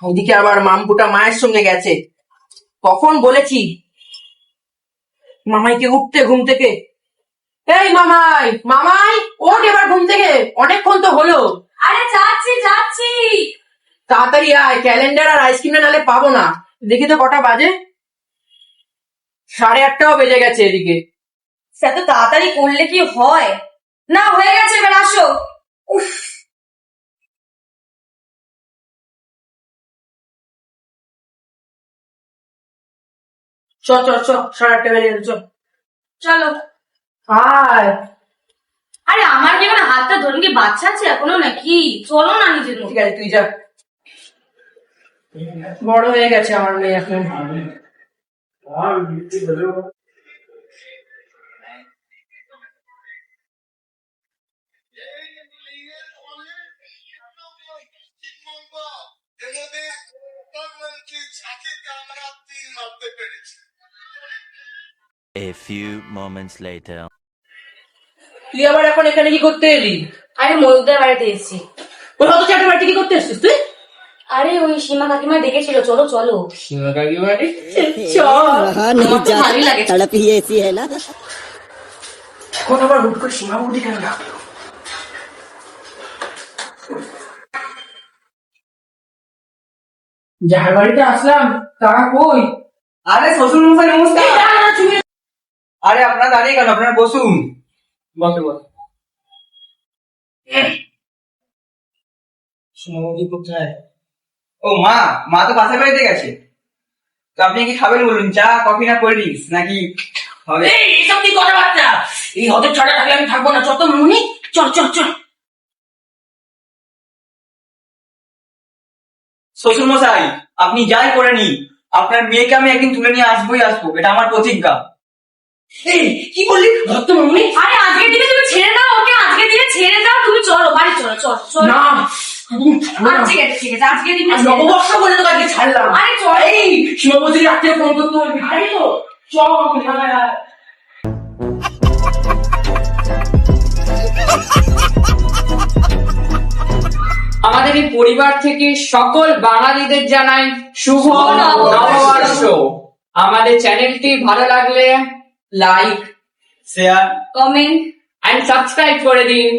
ওইদিকে আবার মামপুটা মায়ের সঙ্গে গেছে। কখন বলেছি মামাইকে উঠতে ঘুম থেকে। এই মামাই, মামাই ওঠ এবার ঘুম থেকে, অনেকক্ষণ তো হলো। আরে যাচ্ছি যাচ্ছি। তাড়াতাড়ি আয়, ক্যালেন্ডার আর আইসক্রিম নালে পাবো না। দেখি তো কটা বাজে, 8:30টাও বেজে গেছে এদিকে। এত তাড়াতাড়ি করলে কি হয়? না হয়ে গেছে, এবার আসো। উফ, চ চ চ, 8:30 বেজে গেছে, চল। চলো। আয়। আরে আমার কি মানে হাতটা ধরুন, কি বাচ্চা আছে এখনো নাকি? চলো না নিজের ঠিক মতো। আছে তুই যা, বড় হয়ে গেছে আমার মেয়ে এখন। A few moments later. তুই আবার এখন এখানে কি করতে এলি? আরে ময়ূরদের বাড়িতে এসেছি। ওই হত চাটের বাড়িতে কি করতে এসছিস তুই? আরে ওই সীমা কাকিমা ডেকেছিল, চলো চলো। সীমা কাকিমারি रहा नहीं तो भारी लगे। जाता, तड़प ही ऐसी है ना। এখন আবার হুট করে সীমা বৌদি কেন ডাকলো? যার বাড়িতে আসলাম তারা কই? আরে শ্বশুর মশাই নমস্কার। আরে আপনারা দাঁড়িয়ে কেন, আপনারা বসুন। বসে বস। সীমা বৌদি কোথায়? ও মা, মা তো পাশের বাড়িতে গেছে। তো আপনি কি খাবেন বলুন, চা কফি না কোল্ড ড্রিঙ্কস নাকি হবে? এই এসব কি কথাবার্তা? এই হদের ছাড়া থাকলে আমি থাকবো না, যত মুনি। চল চল চল। শ্বশুর মশাই আপনি যাই করে নিন, আপনার মেয়েকে আমি একদিন তুলে নিয়ে আসবোই আসবো, এটা আমার প্রতিজ্ঞা। এই কি বললি? যত মুনি। আরে আজকে দিনে তুমি ছেড়ে দাও ওকে, আজকে দিনে ছেড়ে দাও, তুমি চলো বাড়ি চলো, চলো চলো। না আচ্ছা, ঠিক আছে ঠিক আছে, আজকে দিনে আর নববর্ষ বলে তো কালকে ছাড়লাম। আরে চল। এই সীমাবতী রাত্রে ফোন করতে হবে, ভাই তো চল। আমাদের এই পরিবার থেকে সকল বাঙালিদের জানাই শুভ নববর্ষ। আমাদের চ্যানেলটি ভালো লাগলে like, share comment and subscribe করে দিন।